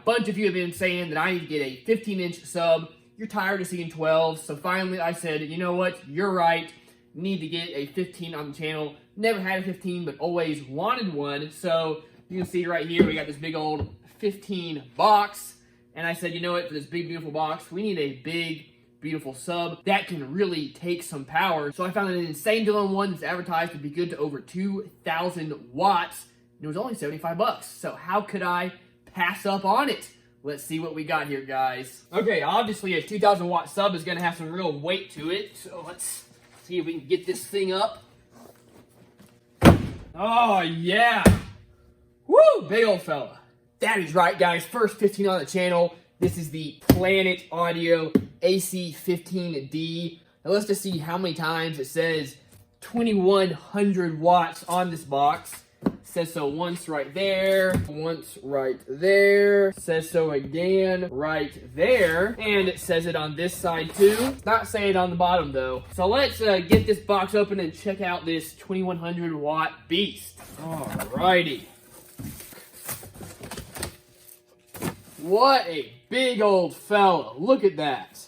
bunch of you have been saying that I need to get a 15-inch sub. You're tired of seeing 12, so finally I said, you know what, you're right. Need to get a 15 on the channel. Never had a 15, but always wanted one. So you can see right here, we got this big old 15 box. And I said, you know what, for this big, beautiful box, we need a big, beautiful sub that can really take some power. So I found an insane deal on one that's advertised to be good to over 2,000 watts. And it was only 75 bucks. So how could I pass up on it? Let's see what we got here, guys. Okay, obviously a 2,000 watt sub is gonna have some real weight to it. So let's see if we can get this thing up. Oh, yeah. Woo, big old fella. That is right, guys. First 15 on the channel. This is the Planet Audio AC15D. Now let's just see how many times it says 2,100 watts on this box. It says so once right there, once right there. It says so again right there. And it says it on this side too. It's not saying it on the bottom though. So let's get this box open and check out this 2,100 watt beast. Alrighty. What a big old fella. Look at that.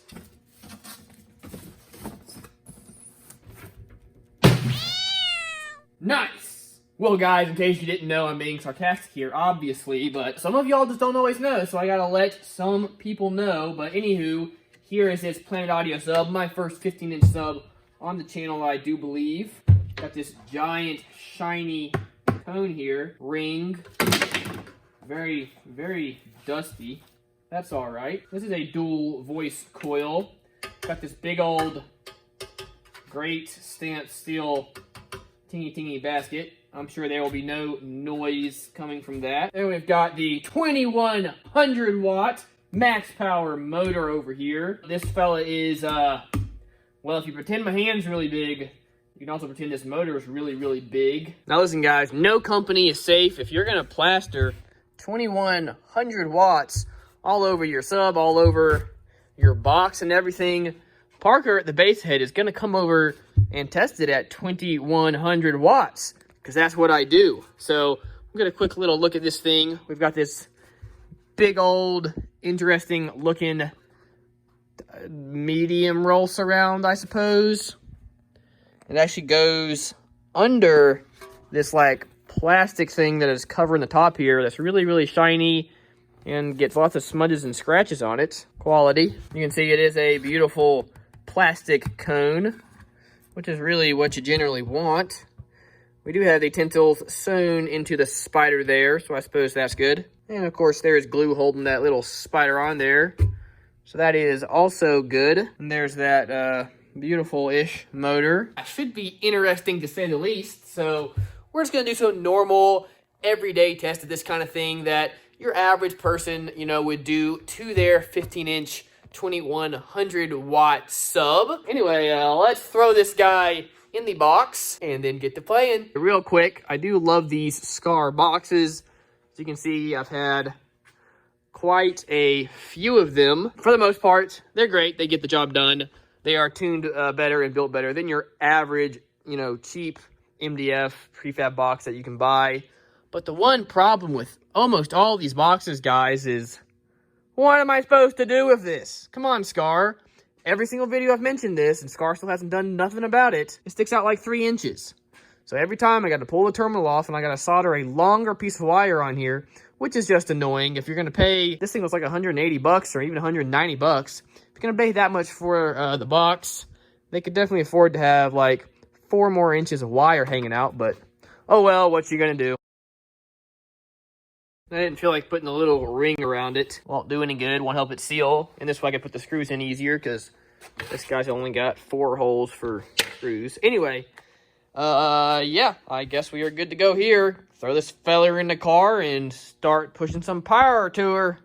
Nice. Well, guys, in case you didn't know, I'm being sarcastic here, obviously, but some of y'all just don't always know, so I gotta let some people know. But anywho, here is this Planet Audio sub, my first 15-inch sub on the channel, I do believe. Got this giant, shiny cone here. Ring. Very, very dusty. That's all right. This is a dual voice coil. Got this big old great stamped steel teeny basket. I'm sure there will be no noise coming from that. And we've got the 2,100 watt max power motor over here. This fella is, well, if you pretend my hand's really big, you can also pretend this motor is really, really big. Now listen, guys, no company is safe. If you're gonna plaster 2,100 watts all over your sub, all over your box and everything, Parker at the base head is going to come over and test it at 2,100 watts because that's what I do. So we'll get a quick little look at this thing. We've got this big old interesting looking medium roll surround, I suppose. It actually goes under this like plastic thing that is covering the top here that's really, really shiny and gets lots of smudges and scratches on it. Quality. You can see it is a beautiful plastic cone, which is really what you generally want. We do have the tentacles sewn into the spider there, so I suppose that's good. And of course there's glue holding that little spider on there, so that is also good. And there's that beautiful-ish motor. It should be interesting to say the least, so we're just going to do some normal, everyday test of this kind of thing that your average person, you know, would do to their 15-inch, 2,100 watt sub. Anyway, let's throw this guy in the box and then get to playing. Real quick, I do love these Scar boxes. As you can see, I've had quite a few of them. For the most part, they're great. They get the job done. They are tuned better and built better than your average, you know, cheap MDF prefab box that you can buy. But the one problem with almost all these boxes, guys, is what am I supposed to do with this? Come on, Scar. Every single video I've mentioned this, and Scar still hasn't done nothing about it. It sticks out like 3 inches. So every time I got to pull the terminal off and I got to solder a longer piece of wire on here, which is just annoying. If you're going to pay, this thing was like 180 bucks or even 190 bucks. If you're going to pay that much for the box, they could definitely afford to have like 4 more inches of wire hanging out, but oh well, what you going to do? I didn't feel like putting a little ring around it. Won't do any good, won't help it seal. And this way I can put the screws in easier because this guy's only got 4 holes for screws. Anyway, yeah, I guess we are good to go here. Throw this fella in the car and start pushing some power to her.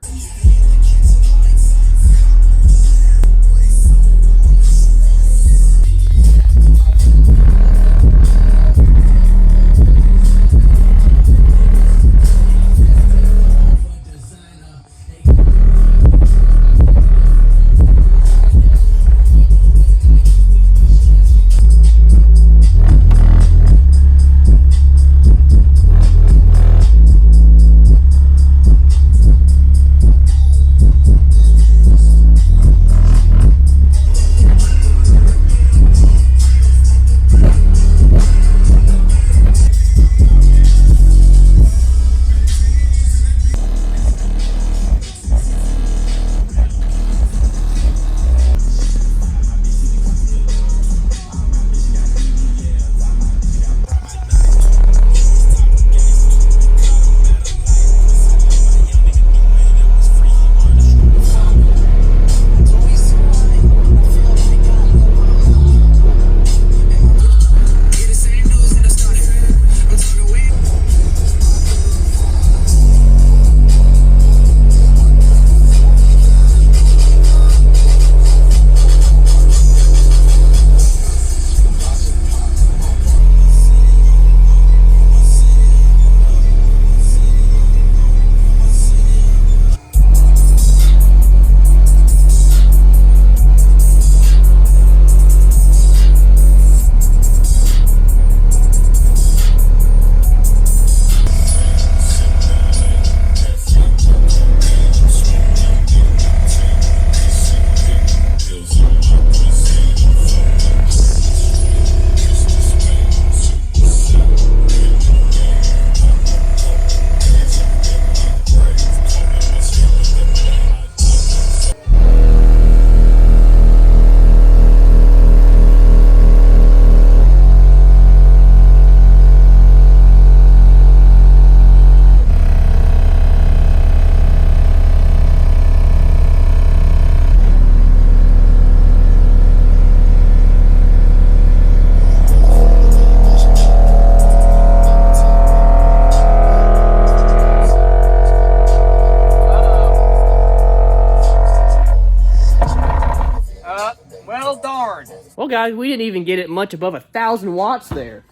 Well, guys, we didn't even get it much above 1,000 watts there.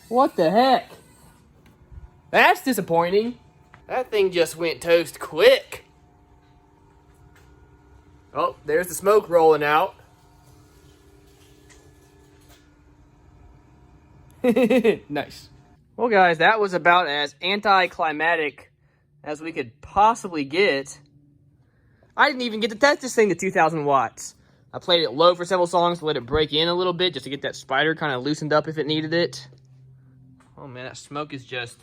What the heck? That's disappointing. That thing just went toast quick. Oh, there's the smoke rolling out. Nice. Well, guys, that was about as anticlimactic as we could possibly get. I didn't even get to test this thing to 2,000 watts. I played it low for several songs to let it break in a little bit, just to get that spider kind of loosened up if it needed it. Oh, man, that smoke is just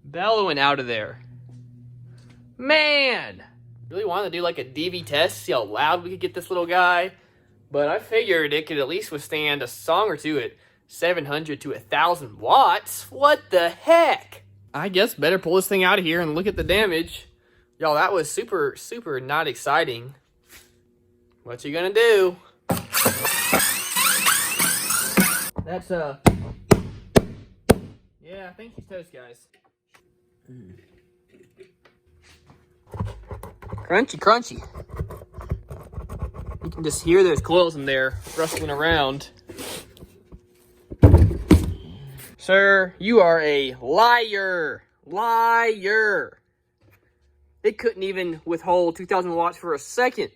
bellowing out of there. Man! Really wanted to do like a DV test, see how loud we could get this little guy. But I figured it could at least withstand a song or two at 700 to 1,000 watts. What the heck? I guess better pull this thing out of here and look at the damage. Y'all, that was super, super not exciting. What you gonna do? That's, yeah, I think she's toast, guys. Crunchy, crunchy. You can just hear those coils in there rustling around. Sir, you are a liar. Liar. It couldn't even withhold 2,000 watts for a second.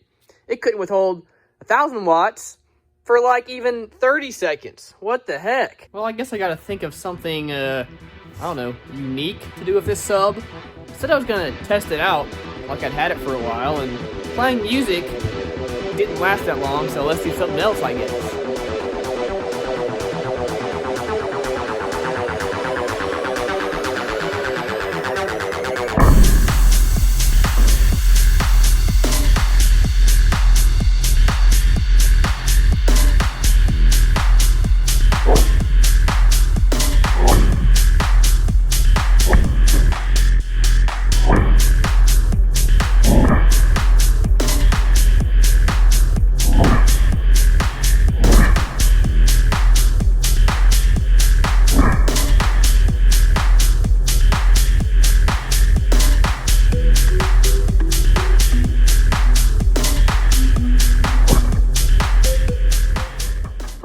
It couldn't withhold 1,000 watts for like even 30 seconds. What the heck? Well, I guess I gotta think of something, I don't know, unique to do with this sub. Said I was gonna test it out like I'd had it for a while, and playing music didn't last that long, so let's do something else, I guess.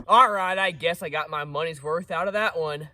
All right, I guess I got my money's worth out of that one.